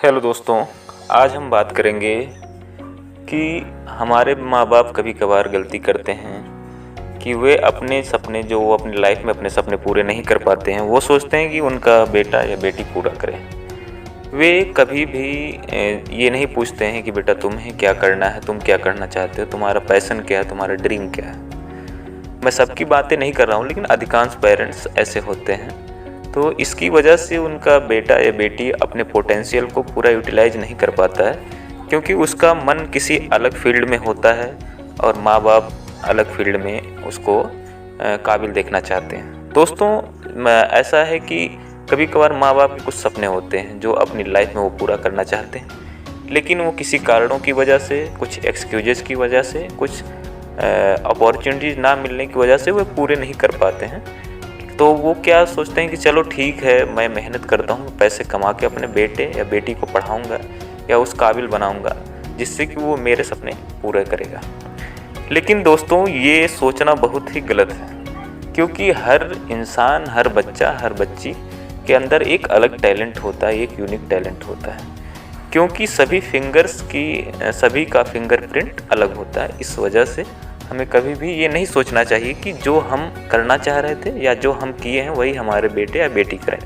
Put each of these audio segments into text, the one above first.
Hello दोस्तों, आज हम बात करेंगे कि हमारे माँ बाप कभी कभार गलती करते हैं कि वे अपने सपने जो वो अपनी लाइफ में अपने सपने पूरे नहीं कर पाते हैं, वो सोचते हैं कि उनका बेटा या बेटी पूरा करे। वे कभी भी ये नहीं पूछते हैं कि बेटा तुम्हें क्या करना है, तुम क्या करना चाहते हो, तुम्हारा पैशन क्या है, तुम्हारा ड्रीम क्या है। मैं सबकी बातें नहीं कर रहा हूँ, लेकिन अधिकांश पेरेंट्स ऐसे होते हैं। तो इसकी वजह से उनका बेटा या बेटी अपने पोटेंशियल को पूरा यूटिलाइज नहीं कर पाता है, क्योंकि उसका मन किसी अलग फील्ड में होता है और माँ बाप अलग फील्ड में उसको काबिल देखना चाहते हैं। दोस्तों, ऐसा है कि कभी कभार माँ बाप के कुछ सपने होते हैं जो अपनी लाइफ में वो पूरा करना चाहते हैं, लेकिन वो किसी कारणों की वजह से, कुछ एक्सक्यूजेस की वजह से, कुछ अपॉर्चुनिटीज़ ना मिलने की वजह से वो पूरे नहीं कर पाते हैं। तो वो क्या सोचते हैं कि चलो ठीक है, मैं मेहनत करता हूँ, पैसे कमा के अपने बेटे या बेटी को पढ़ाऊँगा या उस काबिल बनाऊँगा जिससे कि वो मेरे सपने पूरे करेगा। लेकिन दोस्तों, ये सोचना बहुत ही गलत है, क्योंकि हर इंसान, हर बच्चा, हर बच्ची के अंदर एक अलग टैलेंट होता है, एक यूनिक टैलेंट होता है, क्योंकि सभी का फिंगरप्रिंट अलग होता है। इस वजह से हमें कभी भी ये नहीं सोचना चाहिए कि जो हम करना चाह रहे थे या जो हम किए हैं वही हमारे बेटे या बेटी करें।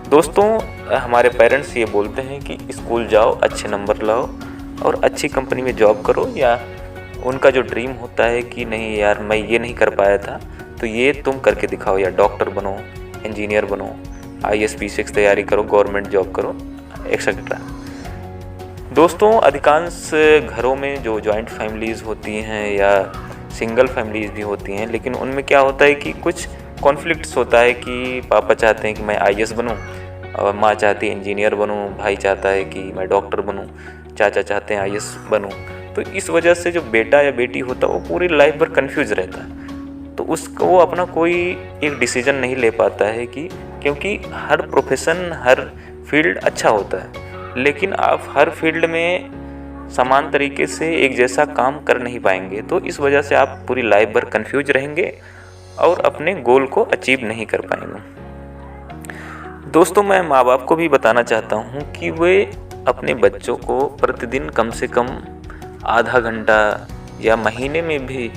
दोस्तों, हमारे पेरेंट्स ये बोलते हैं कि स्कूल जाओ, अच्छे नंबर लाओ और अच्छी कंपनी में जॉब करो, या उनका जो ड्रीम होता है कि नहीं यार, मैं ये नहीं कर पाया था तो ये तुम करके दिखाओ, या डॉक्टर बनो, इंजीनियर बनो, IAS की तैयारी करो, गवर्नमेंट जॉब करो, एक्सेट्रा। दोस्तों, अधिकांश घरों में जो जॉइंट फैमिलीज़ होती हैं या सिंगल फैमिलीज़ भी होती हैं, लेकिन उनमें क्या होता है कि कुछ कॉन्फ्लिक्ट्स होता है कि पापा चाहते हैं कि मैं IAS बनूं और माँ चाहती है इंजीनियर बनूं, भाई चाहता है कि मैं डॉक्टर बनूं, चाचा चाहते हैं IAS बनूं। तो इस वजह से जो बेटा या बेटी होता है वो पूरी लाइफ भर कन्फ्यूज रहता है। तो उसको वो अपना कोई एक डिसीजन नहीं ले पाता है क्योंकि हर प्रोफेशन, हर फील्ड अच्छा होता है, लेकिन आप हर फील्ड में समान तरीके से एक जैसा काम कर नहीं पाएंगे। तो इस वजह से आप पूरी लाइफ भर कंफ्यूज रहेंगे और अपने गोल को अचीव नहीं कर पाएंगे। दोस्तों, मैं माँ बाप को भी बताना चाहता हूँ कि वे अपने बच्चों को प्रतिदिन कम से कम आधा घंटा या महीने में भी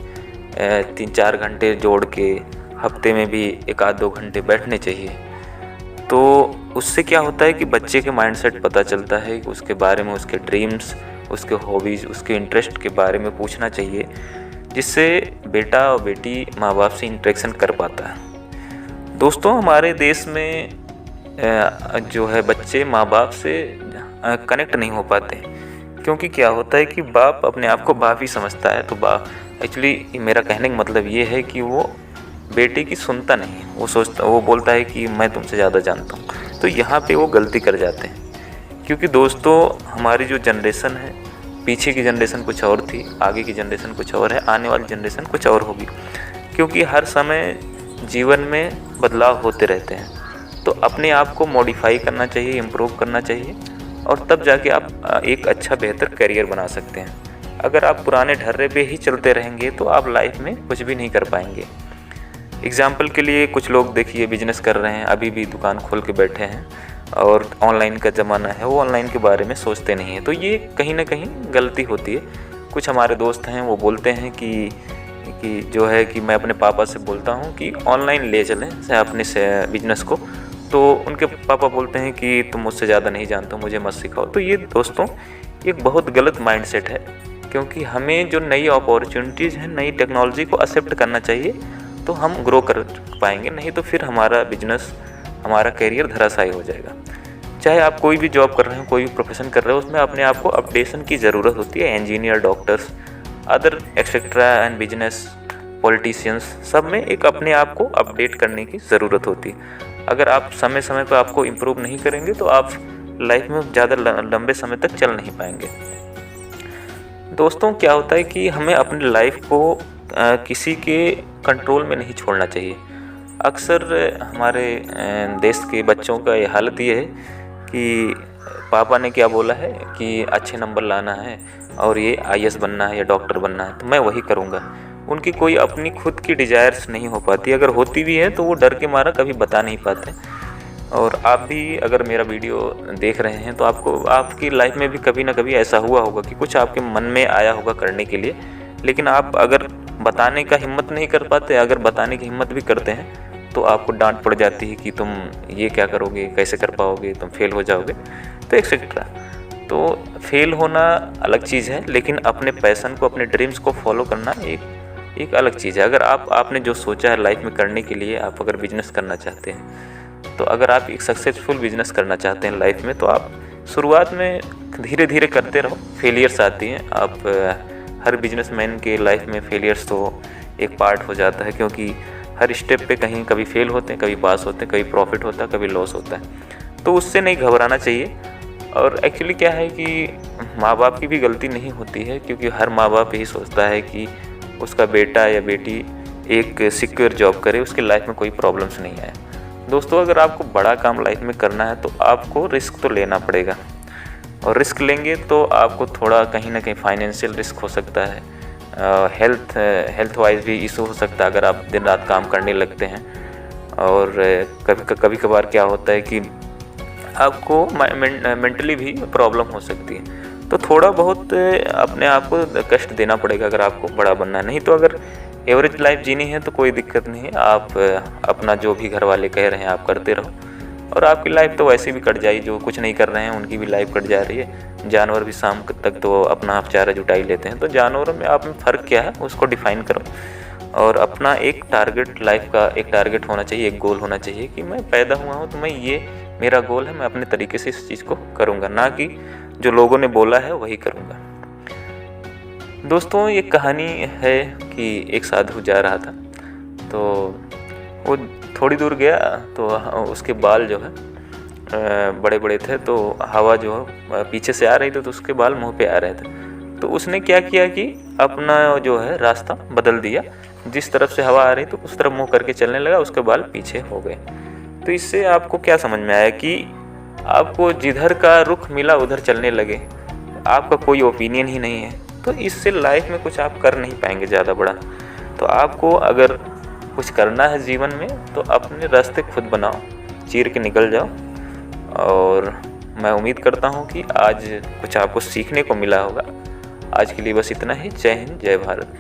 3-4 घंटे जोड़ के, हफ्ते में भी 1-2 घंटे बैठने चाहिए। तो उससे क्या होता है कि बच्चे के माइंडसेट पता चलता है कि उसके बारे में, उसके ड्रीम्स, उसके हॉबीज़, उसके इंटरेस्ट के बारे में पूछना चाहिए, जिससे बेटा और बेटी माँ बाप से इंटरेक्शन कर पाता है। दोस्तों, हमारे देश में जो है बच्चे माँ बाप से कनेक्ट नहीं हो पाते, क्योंकि क्या होता है कि बाप अपने आप को बाप ही समझता है। तो एक्चुअली मेरा कहने का मतलब ये है कि वो बेटे की सुनता नहीं, वो बोलता है कि मैं तुमसे ज़्यादा जानता हूँ। तो यहाँ पे वो गलती कर जाते हैं, क्योंकि दोस्तों, हमारी जो जनरेशन है, पीछे की जनरेशन कुछ और थी, आगे की जनरेशन कुछ और है, आने वाली जनरेशन कुछ और होगी, क्योंकि हर समय जीवन में बदलाव होते रहते हैं। तो अपने आप को मॉडिफाई करना चाहिए, इम्प्रूव करना चाहिए, और तब जाके आप एक अच्छा बेहतर करियर बना सकते हैं। अगर आप पुराने ढर्रे पे ही चलते रहेंगे तो आप लाइफ में कुछ भी नहीं कर पाएंगे। एग्जाम्पल के लिए कुछ लोग देखिए बिजनेस कर रहे हैं, अभी भी दुकान खोल के बैठे हैं, और ऑनलाइन का ज़माना है, वो ऑनलाइन के बारे में सोचते नहीं हैं। तो ये कहीं ना कहीं गलती होती है। कुछ हमारे दोस्त हैं, वो बोलते हैं कि जो है कि मैं अपने पापा से बोलता हूँ कि ऑनलाइन ले चलें अपने से बिजनेस को, तो उनके पापा बोलते हैं कि तुम मुझसे ज़्यादा नहीं जानते हो, मुझे मत सिखाओ। तो ये दोस्तों एक बहुत गलत माइंडसेट है, क्योंकि हमें जो नई अपॉर्चुनिटीज़ हैं, नई टेक्नोलॉजी को एक्सेप्ट करना चाहिए, तो हम ग्रो कर पाएंगे। नहीं तो फिर हमारा बिजनेस, हमारा करियर धराशायी हो जाएगा। चाहे आप कोई भी जॉब कर रहे हो, कोई भी प्रोफेशन कर रहे हो, उसमें अपने आप को अपडेशन की ज़रूरत होती है। Engineer, doctors, other etcetera and business, politicians, सब में एक अपने आप को अपडेट करने की ज़रूरत होती है। अगर आप समय समय पर आपको इम्प्रूव नहीं करेंगे तो आप लाइफ में ज़्यादा लंबे समय तक चल नहीं पाएंगे। दोस्तों, क्या होता है कि हमें अपनी लाइफ को किसी के कंट्रोल में नहीं छोड़ना चाहिए। अक्सर हमारे देश के बच्चों का ये हालत ये है कि पापा ने क्या बोला है कि अच्छे नंबर लाना है और ये IAS बनना है या डॉक्टर बनना है, तो मैं वही करूँगा। उनकी कोई अपनी खुद की डिज़ायर्स नहीं हो पाती, अगर होती भी है तो वो डर के मारा कभी बता नहीं पाते। और आप भी अगर मेरा वीडियो देख रहे हैं तो आपको आपकी लाइफ में भी कभी ना कभी ऐसा हुआ होगा कि कुछ आपके मन में आया होगा करने के लिए, लेकिन आप अगर बताने का हिम्मत नहीं कर पाते, अगर बताने की हिम्मत भी करते हैं तो आपको डांट पड़ जाती है कि तुम ये क्या करोगे, कैसे कर पाओगे, तुम फेल हो जाओगे, तो एक्सेट्रा। तो फेल होना अलग चीज़ है, लेकिन अपने पैशन को, अपने ड्रीम्स को फॉलो करना एक अलग चीज़ है। अगर आपने जो सोचा है लाइफ में करने के लिए, आप अगर बिजनेस करना चाहते हैं, तो अगर आप एक सक्सेसफुल बिजनेस करना चाहते हैं लाइफ में, तो आप शुरुआत में धीरे धीरे करते रहो। फेलियर्स आती हैं, आप हर बिजनेसमैन के लाइफ में फेलियर्स तो एक पार्ट हो जाता है, क्योंकि हर स्टेप पे कहीं कभी फेल होते हैं, कभी पास होते हैं, कभी प्रॉफिट होता है, कभी लॉस होता है। तो उससे नहीं घबराना चाहिए। और एक्चुअली क्या है कि माँ बाप की भी गलती नहीं होती है, क्योंकि हर माँ बाप यही सोचता है कि उसका बेटा या बेटी एक सिक्योर जॉब करे, उसके लाइफ में कोई प्रॉब्लम्स नहीं आए। दोस्तों, अगर आपको बड़ा काम लाइफ में करना है तो आपको रिस्क तो लेना पड़ेगा, और रिस्क लेंगे तो आपको थोड़ा कहीं ना कहीं फाइनेंशियल रिस्क हो सकता है, हेल्थ वाइज भी इशू हो सकता है अगर आप दिन रात काम करने लगते हैं। और कभी कभार क्या होता है कि आपको मेंटली भी प्रॉब्लम हो सकती है। तो थोड़ा बहुत अपने आप को कष्ट देना पड़ेगा अगर आपको बड़ा बनना है। नहीं तो अगर एवरेज लाइफ जीनी है तो कोई दिक्कत नहीं है, आप अपना जो भी घर वाले कह रहे हैं आप करते रहो, और आपकी लाइफ तो वैसे भी कट जाएगी। जो कुछ नहीं कर रहे हैं उनकी भी लाइफ कट जा रही है। जानवर भी शाम तक तो अपना चारा जुटाई लेते हैं। तो जानवरों में आप में फ़र्क क्या है उसको डिफ़ाइन करो, और अपना एक टारगेट, लाइफ का एक टारगेट होना चाहिए, एक गोल होना चाहिए कि मैं पैदा हुआ हूँ तो मैं ये मेरा गोल है, मैं अपने तरीके से इस चीज़ को करूँगा, ना कि जो लोगों ने बोला है वही करूँगा। दोस्तों, ये कहानी है कि एक साधु जा रहा था, तो वो थोड़ी दूर गया तो उसके बाल जो है बड़े बड़े थे, तो हवा जो है पीछे से आ रही थी तो उसके बाल मुंह पे आ रहे थे। तो उसने क्या किया कि अपना जो है रास्ता बदल दिया, जिस तरफ से हवा आ रही तो उस तरफ मुंह करके चलने लगा, उसके बाल पीछे हो गए। तो इससे आपको क्या समझ में आया कि आपको जिधर का रुख मिला उधर चलने लगे, आपका कोई ओपिनियन ही नहीं है, तो इससे लाइफ में कुछ आप कर नहीं पाएंगे ज़्यादा बड़ा। तो आपको अगर कुछ करना है जीवन में तो अपने रास्ते खुद बनाओ, चीर के निकल जाओ। और मैं उम्मीद करता हूँ कि आज कुछ आपको सीखने को मिला होगा। आज के लिए बस इतना ही। जय हिंद, जय भारत।